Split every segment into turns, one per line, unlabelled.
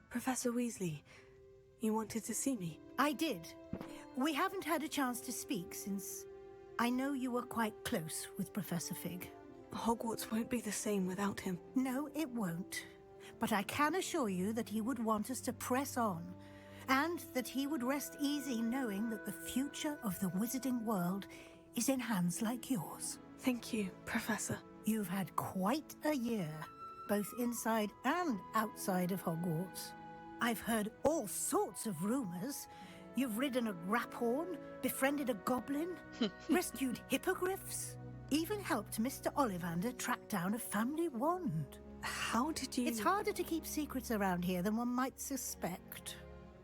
Professor Weasley, you wanted to see me?
I did. We haven't had a chance to speak since I know you were quite close with Professor Fig.
Hogwarts won't be the same without him.
No, it won't. But I can assure you that he would want us to press on, and that he would rest easy knowing that the future of the wizarding world is in hands like yours.
Thank you, Professor.
You've had quite a year, both inside and outside of Hogwarts. I've heard all sorts of rumors. You've ridden a graphorn, befriended a goblin, rescued hippogriffs, even helped Mr. Ollivander track down a family wand.
How did you...
It's harder to keep secrets around here than one might suspect.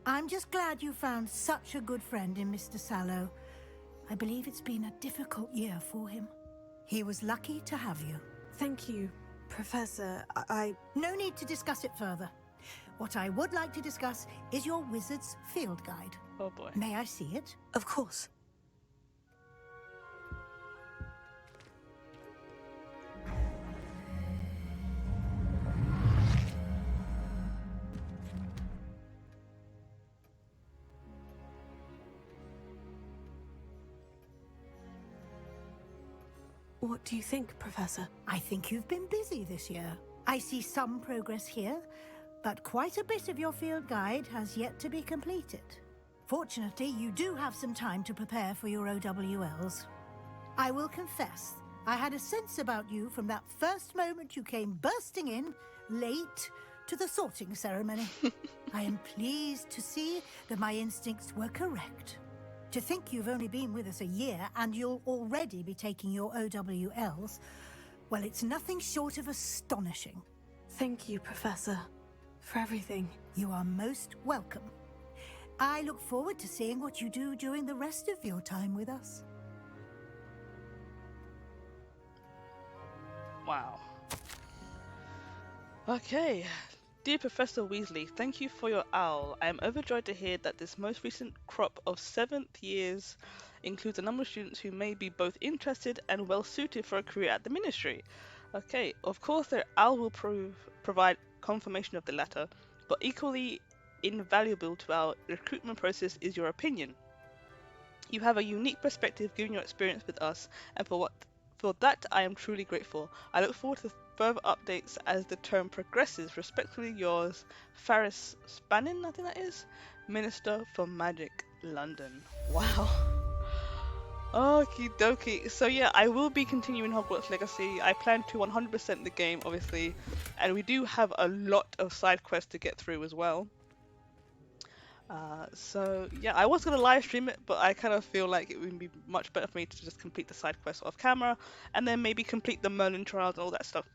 I'm just glad you found such a good friend in Mr. Sallow. I believe it's been a difficult year for him. He was lucky to have you.
Thank you, Professor.
No need to discuss it further. What I would like to discuss is your wizard's field guide.
Oh boy.
May I see it?
Of course. What do you think, Professor?
I think you've been busy this year. I see some progress here, but quite a bit of your field guide has yet to be completed. Fortunately, you do have some time to prepare for your O.W.Ls. I will confess, I had a sense about you from that first moment you came bursting in, late, to the sorting ceremony. I am pleased to see that my instincts were correct. To think you've only been with us a year and you'll already be taking your O.W.Ls, well, it's nothing short of astonishing.
Thank you, Professor, for everything.
You are most welcome. I look forward to seeing what you do during the rest of your time with us.
Wow. Okay. Dear Professor Weasley, thank you for your owl. I am overjoyed to hear that this most recent crop of 7th years includes a number of students who may be both interested and well suited for a career at the Ministry. Okay, of course their owl will provide confirmation of the latter, but equally invaluable to our recruitment process is your opinion. You have a unique perspective given your experience with us, and for that I am truly grateful. I look forward to further updates as the term progresses. Respectfully yours, Faris Spannin, I think that is, Minister for Magic, London. Wow. Okie dokie. So yeah, I will be continuing Hogwarts Legacy. I plan to 100% the game, obviously, and we do have a lot of side quests to get through as well. So yeah, I was gonna live stream it, but I kind of feel like it would be much better for me to just complete the side quests off camera, and then maybe complete the Merlin trials and all that stuff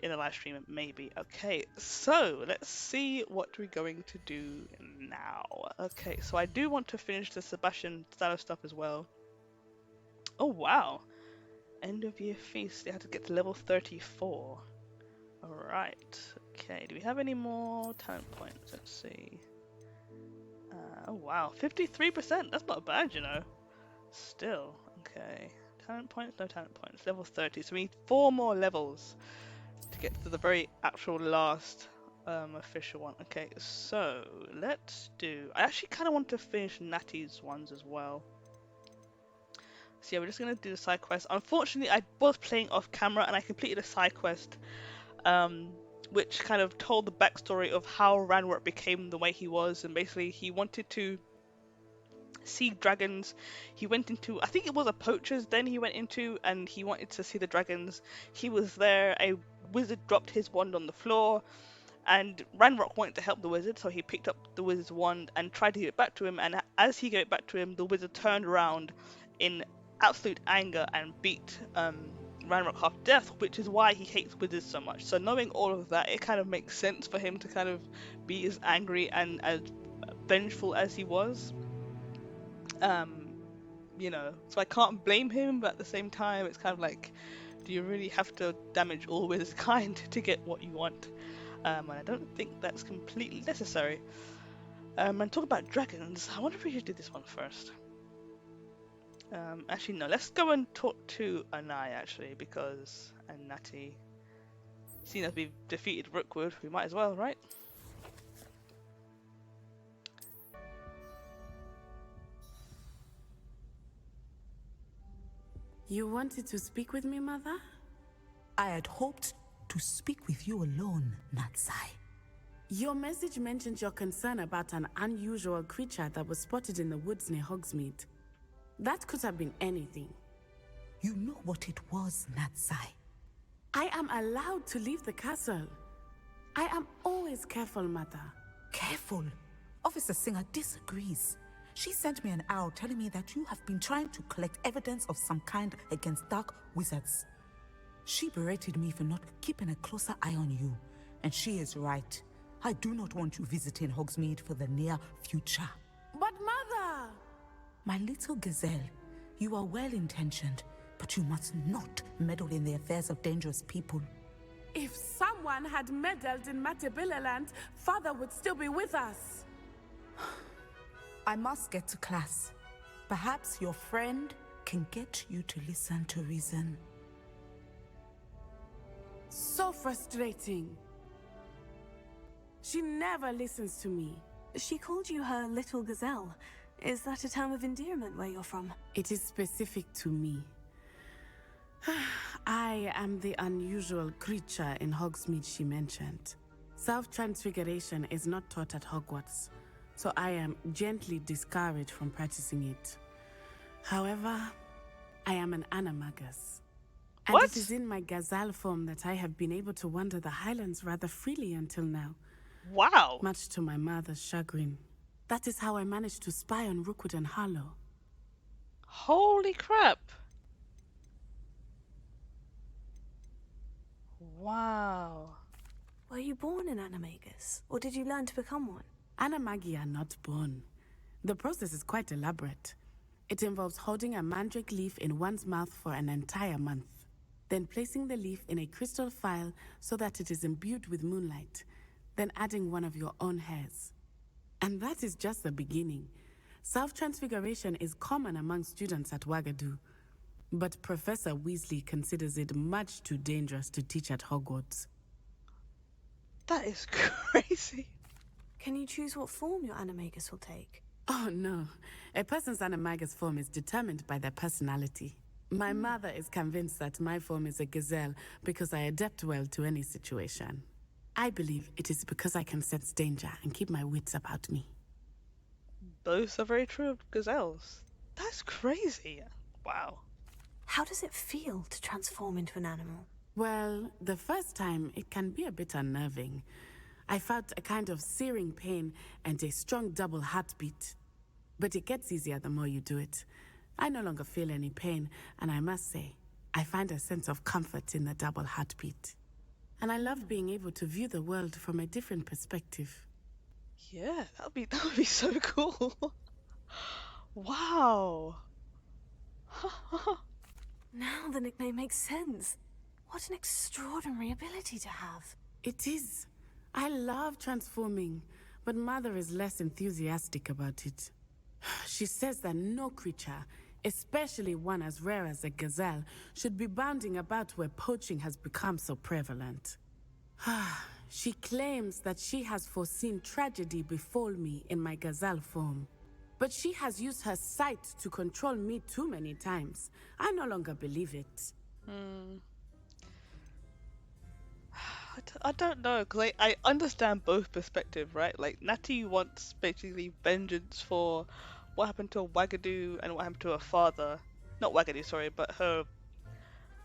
in a live stream, maybe. Okay, so let's see what we're going to do now. Okay, so I do want to finish the Sebastian Stallo stuff as well. Oh wow, end of year feast. They had to get to level 34. All right. Okay, do we have any more talent points? Let's see. Oh wow, 53%, that's not bad, you know. Still, okay. Talent points, no talent points. Level 30, so we need 4 more levels to get to the very actual last official one. Okay, so let's do... I actually kind of want to finish Natty's ones as well. So yeah, we're just going to do the side quest. Unfortunately, I was playing off camera and I completed a side quest which kind of told the backstory of how Ranrock became the way he was, and basically he wanted to see dragons. He went into, I think it was a poacher's den he went into, and he wanted to see the dragons. He was there, a wizard dropped his wand on the floor, and Ranrock wanted to help the wizard, so he picked up the wizard's wand and tried to give it back to him, and as he gave it back to him, the wizard turned around in absolute anger and beat Ranrock half to death, which is why he hates wizards so much. So knowing all of that, it kind of makes sense for him to kind of be as angry and as vengeful as he was. You know, so I can't blame him, but at the same time, it's kind of like, do you really have to damage all wizards kind to get what you want? And I don't think that's completely necessary. And talk about dragons, I wonder if we should do this one first. Actually no, let's go and talk to Anai actually, because, and Natty, seeing as we've defeated Rookwood, we might as well, right?
You wanted to speak with me, Mother?
I had hoped to speak with you alone, Natsai.
Your message mentioned your concern about an unusual creature that was spotted in the woods near Hogsmeade. That could have been anything.
You know what it was, Natsai.
I am allowed to leave the castle. I am always careful, Mother.
Careful. Officer Singer disagrees. She sent me an owl telling me that you have been trying to collect evidence of some kind against dark wizards. She berated me for not keeping a closer eye on you, and she is right. I do not want you visiting Hogsmeade for the near future.
But Mother!
My little gazelle, you are well-intentioned, but you must not meddle in the affairs of dangerous people.
If someone had meddled in Matabeleland, Father would still be with us.
I must get to class. Perhaps your friend can get you to listen to reason.
So frustrating. She never listens to me.
She called you her little gazelle. Is that a term of endearment where you're from?
It is specific to me. I am the unusual creature in Hogsmeade she mentioned. Self-transfiguration is not taught at Hogwarts, so I am gently discouraged from practicing it. However, I am an animagus. And
What?
it is in my gazelle form that I have been able to wander the Highlands rather freely until now,
Wow.
much to my mother's chagrin. That is how I managed to spy on Rookwood and Harlow.
Holy crap. Wow.
Were you born an animagus, or did you learn to become one?
Animagi are not born. The process is quite elaborate. It involves holding a mandrake leaf in one's mouth for an entire month, then placing the leaf in a crystal phial so that it is imbued with moonlight, then adding one of your own hairs. And that is just the beginning. Self-transfiguration is common among students at Wagadu, but Professor Weasley considers it much too dangerous to teach at Hogwarts.
That is crazy.
Can you choose what form your animagus will take?
Oh no, a person's animagus form is determined by their personality. My mother is convinced that my form is a gazelle because I adapt well to any situation. I believe it is because I can sense danger and keep my wits about me.
Both are very true of gazelles. That's crazy. Wow.
How does it feel to transform into an animal?
Well, the first time it can be a bit unnerving. I felt a kind of searing pain and a strong double heartbeat. But it gets easier the more you do it. I no longer feel any pain, and I must say, I find a sense of comfort in the double heartbeat. And I love being able to view the world from a different perspective.
Yeah, that would be so cool. Wow.
Now the nickname makes sense. What an extraordinary ability to have.
It is. I love transforming, but Mother is less enthusiastic about it. She says that no creature, especially one as rare as a gazelle, should be bounding about where poaching has become so prevalent. She claims that she has foreseen tragedy befall me in my gazelle form. But she has used her sight to control me too many times. I no longer believe it.
I don't know, because I understand both perspectives, right? Like, Natty wants basically vengeance for what happened to Wagadu and what happened to her father. Not Wagadu, sorry, but her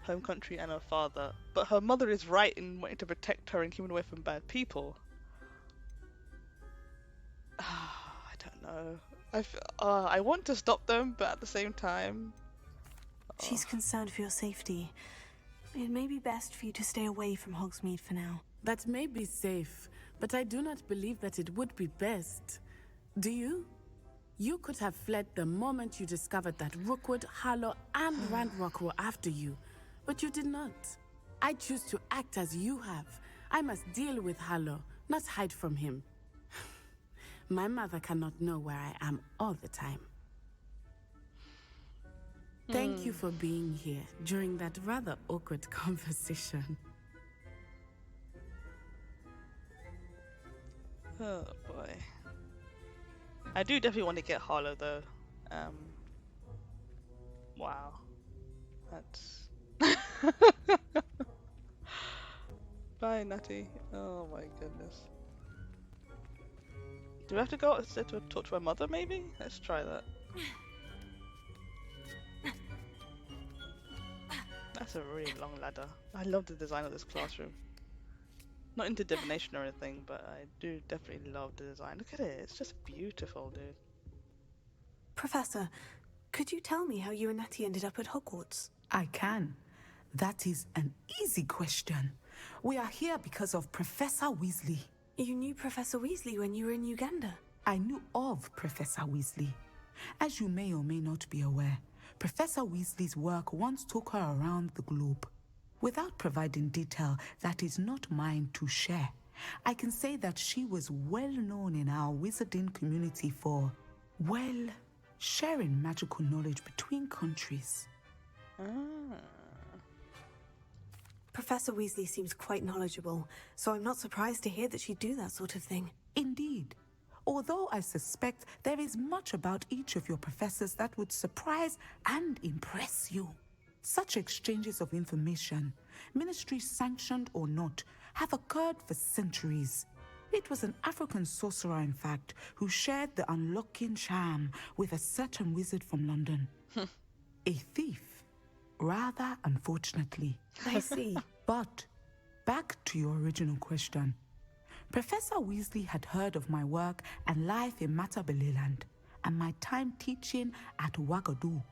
home country and her father. But her mother is right in wanting to protect her and keep her away from bad people. I don't know. I want to stop them, but at the same time...
She's concerned for your safety. It may be best for you to stay away from Hogsmeade for now.
That may be safe, but I do not believe that it would be best. Do you? You could have fled the moment you discovered that Rookwood, Harlow, and Ranrock were after you, but you did not. I choose to act as you have. I must deal with Harlow, not hide from him. My mother cannot know where I am all the time. Thank you for being here during that rather awkward conversation.
Oh boy. I do definitely want to get Harlow though. Wow. That's... Bye, Natty. Oh my goodness. Do we have to go outside to talk to her mother, maybe? Let's try that. That's a really long ladder. I love the design of this classroom. Not into divination or anything, but I do definitely love the design. Look at it, it's just beautiful, dude.
Professor, could you tell me how you and Natty ended up at Hogwarts?
I can. That is an easy question. We are here because of Professor Weasley.
You knew Professor Weasley when you were in Uganda.
I knew of Professor Weasley. As you may or may not be aware, Professor Weasley's work once took her around the globe. Without providing detail that is not mine to share, I can say that she was well known in our wizarding community for, well, sharing magical knowledge between countries.
Professor Weasley seems quite knowledgeable, so I'm not surprised to hear that she'd do that sort of thing.
Indeed. Although I suspect there is much about each of your professors that would surprise and impress you. Such exchanges of information, ministry sanctioned or not, have occurred for centuries. It was an African sorcerer, in fact, who shared the unlocking charm with a certain wizard from London. A thief, rather unfortunately.
I see.
But back to your original question. Professor Weasley had heard of my work and life in Matabeleland and my time teaching at Ouagadougou.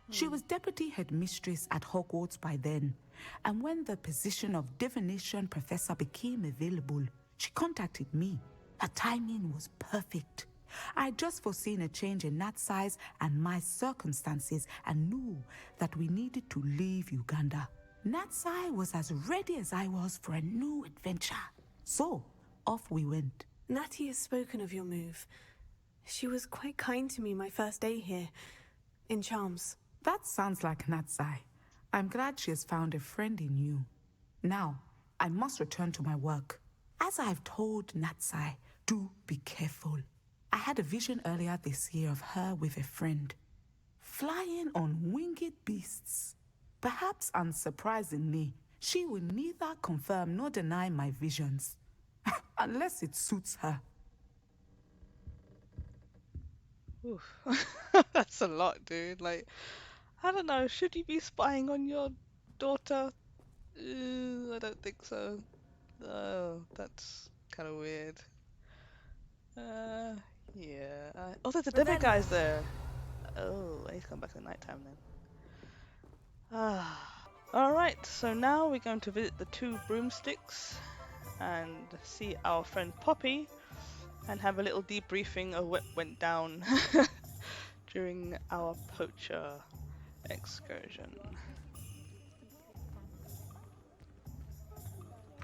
She was deputy headmistress at Hogwarts by then, and when the position of divination professor became available, she contacted me. Her timing was perfect. I had just foreseen a change in Nat's size and my circumstances and knew that we needed to leave Uganda. Natsai was as ready as I was for a new adventure. So, off we went.
Natty has spoken of your move. She was quite kind to me my first day here, in Charms.
That sounds like Natsai. I'm glad she has found a friend in you. Now, I must return to my work. As I've told Natsai, do be careful. I had a vision earlier this year of her with a friend, flying on winged beasts. Perhaps unsurprisingly, she will neither confirm nor deny my visions, unless it suits her.
Oof. That's a lot, dude. Like, I don't know, should you be spying on your daughter? I don't think so. Oh, that's kind of weird. Yeah. Oh, there's a Devil guy's there. Oh, he's come back at night time then. Alright, so now we're going to visit the two broomsticks and see our friend Poppy and have a little debriefing of what went down during our poacher excursion.
Wish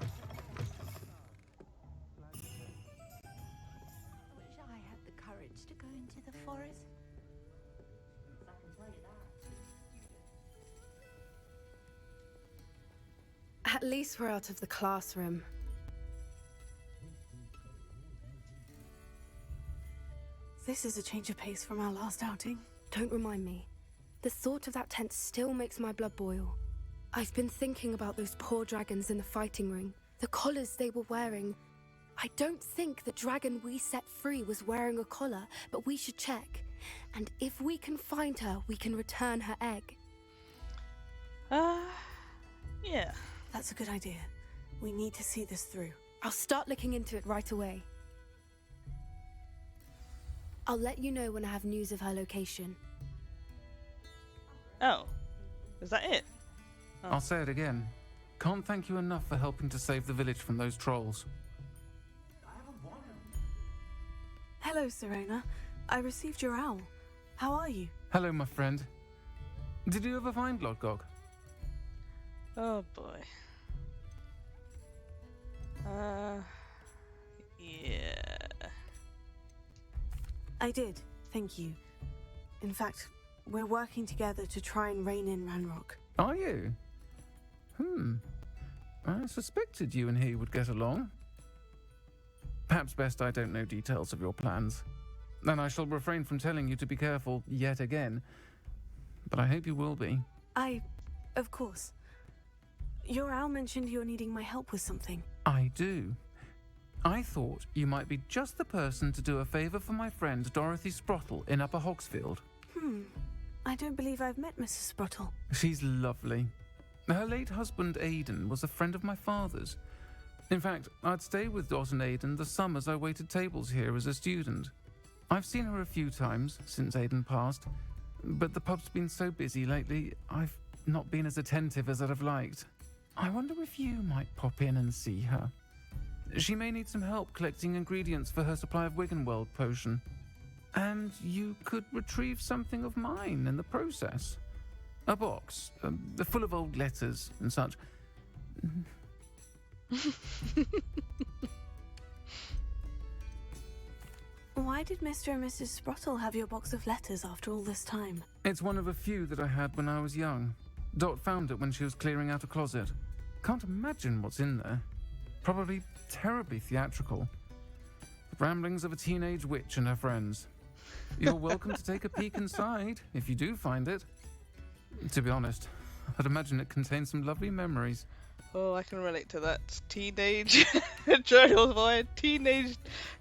I had the courage to go into the forest.
At least we're out of the classroom.
This is a change of pace from our last outing.
Don't remind me. The thought of that tent still makes my blood boil. I've been thinking about those poor dragons in the fighting ring, the collars they were wearing. I don't think the dragon we set free was wearing a collar, but we should check. And if we can find her, we can return her egg.
Yeah.
That's a good idea. We need to see this through.
I'll start looking into it right away. I'll let you know when I have news of her location.
Oh, is that it? Oh.
I'll say it again. Can't thank you enough for helping to save the village from those trolls.
Hello, Serena. I received your owl. How are you?
Hello, my friend. Did you ever find Lodgog?
Oh boy. Yeah.
I did, thank you. In fact, we're working together to try and rein in Ranrock.
Are you? I suspected you and he would get along. Perhaps best I don't know details of your plans. And I shall refrain from telling you to be careful yet again. But I hope you will be.
I Of course. Your owl mentioned you're needing my help with something.
I do. I thought you might be just the person to do a favour for my friend Dorothy Sprottle in Upper Hogsfield.
I don't believe I've met Mrs. Sprottle.
She's lovely. Her late husband Aidan was a friend of my father's. In fact, I'd stay with Dot and Aidan the summers I waited tables here as a student. I've seen her a few times since Aidan passed, but the pub's been so busy lately, I've not been as attentive as I'd have liked. I wonder if you might pop in and see her. She may need some help collecting ingredients for her supply of Wiggenweld potion. And you could retrieve something of mine in the process. A box, full of old letters and such.
Why did Mr. and Mrs. Sprottle have your box of letters after all this time?
It's one of a few that I had when I was young. Dot found it when she was clearing out a closet. Can't imagine what's in there. Probably terribly theatrical. The ramblings of a teenage witch and her friends. You're welcome to take a peek inside, if you do find it. To be honest, I'd imagine it contains some lovely memories.
Oh, I can relate to that. Teenage journals, boy. Teenage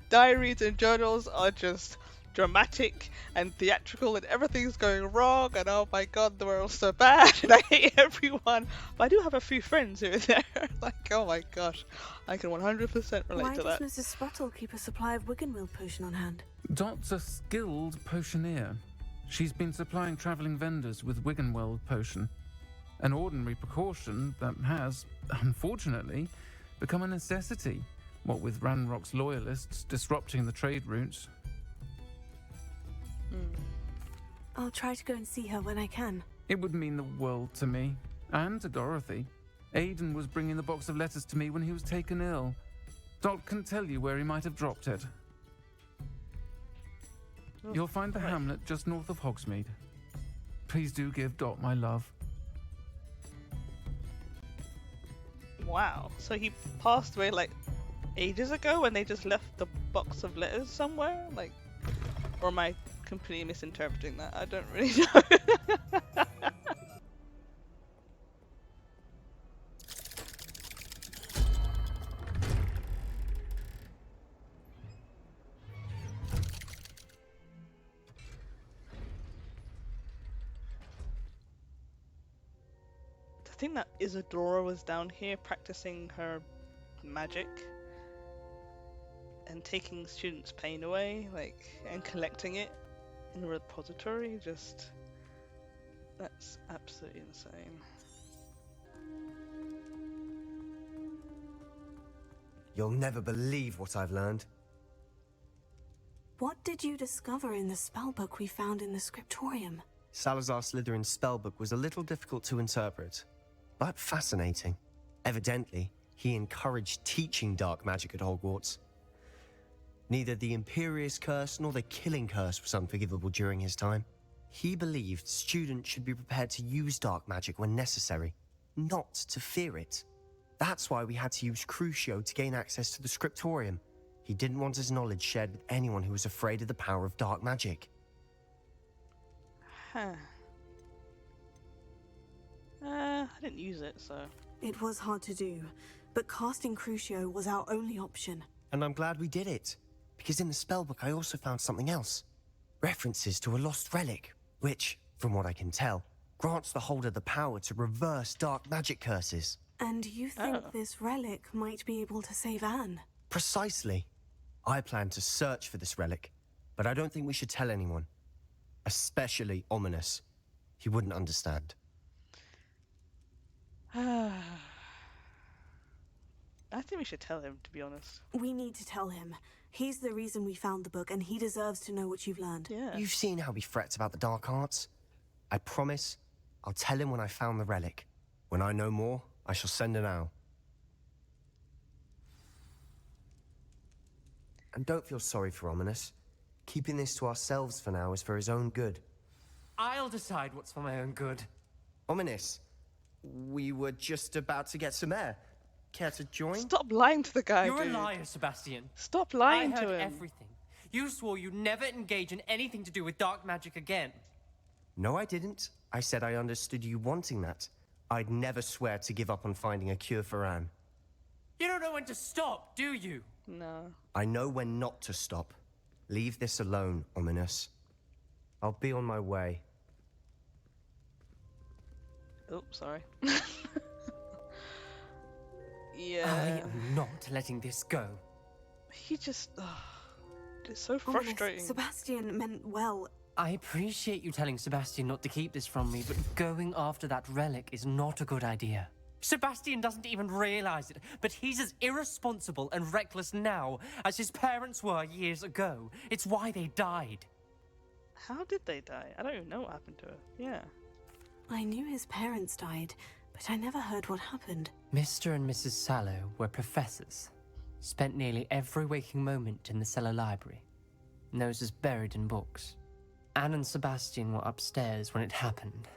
diaries and journals are just dramatic and theatrical, and everything's going wrong, and oh my god, the world's so bad, and I hate everyone. But I do have a few friends who are there. Like, oh my gosh, I can 100% relate to that.
Why does Mrs. Sprottle keep a supply of Wiggenweld potion on hand?
Dot's a skilled potioneer. She's been supplying travelling vendors with Wiggenweld potion. An ordinary precaution that has, unfortunately, become a necessity, what with Ranrock's loyalists disrupting the trade routes.
I'll try to go and see her when I can.
It would mean the world to me, and to Dorothy. Aidan was bringing the box of letters to me when he was taken ill. Dot can tell you where he might have dropped it. You'll find the hamlet just north of Hogsmeade. Please do give Dot my love.
Wow, so he passed away like ages ago when they just left the box of letters somewhere? Like, or am I completely misinterpreting that? I don't really know. I think that Isadora was down here practicing her magic and taking students' pain away, like, and collecting it in a repository. Just, that's absolutely insane.
You'll never believe what I've learned.
What did you discover in the spellbook we found in the scriptorium?
Salazar Slytherin's spellbook was a little difficult to interpret, but fascinating. Evidently, he encouraged teaching dark magic at Hogwarts. Neither the Imperious Curse nor the Killing Curse was unforgivable during his time. He believed students should be prepared to use dark magic when necessary, not to fear it. That's why we had to use Crucio to gain access to the scriptorium. He didn't want his knowledge shared with anyone who was afraid of the power of dark magic.
Huh. I didn't use it, so...
It was hard to do, but casting Crucio was our only option.
And I'm glad we did it, because in the spellbook I also found something else. References to a lost relic, which, from what I can tell, grants the holder the power to reverse dark magic curses.
And you think this relic might be able to save Anne?
Precisely. I plan to search for this relic, but I don't think we should tell anyone. Especially Ominous. He wouldn't understand.
I think we should tell him, to be honest.
We need to tell him. He's the reason we found the book, and he deserves to know what you've learned.
Yeah.
You've seen how he frets about the dark arts. I promise I'll tell him when I found the relic. When I know more, I shall send an owl. And don't feel sorry for Ominous. Keeping this to ourselves for now is for his own good.
I'll decide what's for my own good.
Ominous, we were just about to get some air. Care to join?
Stop lying to the guy,
You're
dude.
a liar, Sebastian.
Stop lying
I
to
heard
him.
everything. You swore you'd never engage in anything to do with dark magic again.
No, I didn't. I said I understood you wanting that. I'd never swear to give up on finding a cure for Anne.
You don't know when to stop, do you?
No.
I know when not to stop. Leave this alone, Ominous. I'll be on my way.
Oops, sorry.
I
Yeah.
am not letting this go.
He just... it's so
Ominous,
frustrating.
Sebastian meant well.
I appreciate you telling Sebastian not to keep this from me, but going after that relic is not a good idea. Sebastian doesn't even realize it, but he's as irresponsible and reckless now as his parents were years ago. It's why they died.
How did they die? I don't even know what happened to her. Yeah.
I knew his parents died, but I never heard what happened.
Mr. and Mrs. Sallow were professors. Spent nearly every waking moment in the cellar library. Noses buried in books. Anne and Sebastian were upstairs when it happened.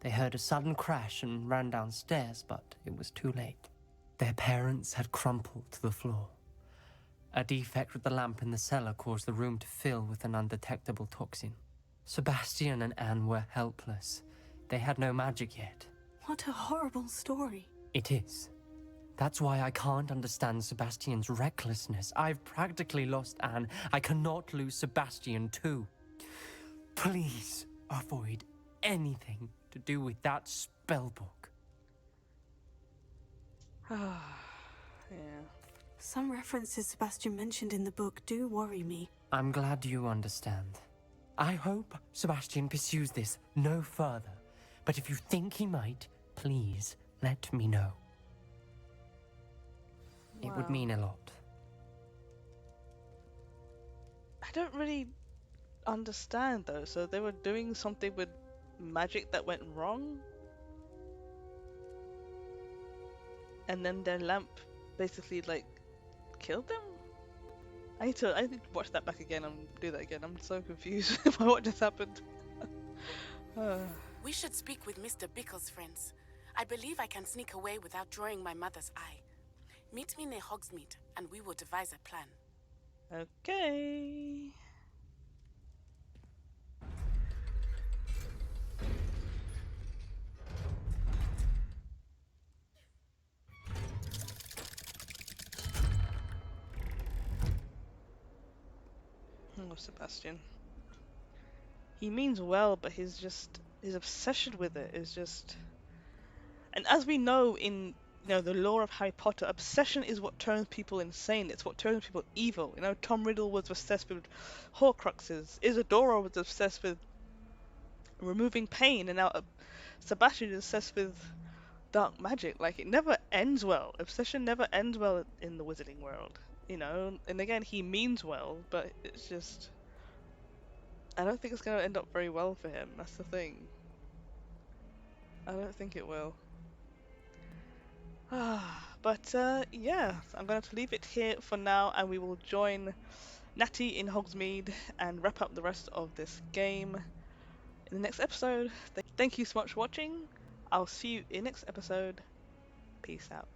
They heard a sudden crash and ran downstairs, but it was too late. Their parents had crumpled to the floor. A defect with the lamp in the cellar caused the room to fill with an undetectable toxin. Sebastian and Anne were helpless. They had no magic yet.
What a horrible story.
It is. That's why I can't understand Sebastian's recklessness. I've practically lost Anne. I cannot lose Sebastian too. Please avoid anything to do with that spellbook.
Yeah.
Some references Sebastian mentioned in the book do worry me.
I'm glad you understand. I hope Sebastian pursues this no further. But if you think he might, please let me know. It would mean a lot.
I don't really understand though. So they were doing something with magic that went wrong? And then their lamp basically like killed them? I need to watch that back again and do that again. I'm so confused by what just happened.
We should speak with Mr. Bickle's friends. I believe I can sneak away without drawing my mother's eye. Meet me near Hogsmeade, and we will devise a plan.
Okay. Oh, Sebastian. He means well, but his obsession with it is just... And as we know in the lore of Harry Potter, obsession is what turns people insane. It's what turns people evil. Tom Riddle was obsessed with Horcruxes. Isadora was obsessed with removing pain, and now Sebastian is obsessed with dark magic. Like, it never ends well. Obsession never ends well in the wizarding world. And again, he means well, but it's just... I don't think it's going to end up very well for him. That's the thing. I don't think it will. But yeah, I'm going to leave it here for now, and we will join Natty in Hogsmeade and wrap up the rest of this game in the next episode. Thank you so much for watching. I'll see you in the next episode. Peace out.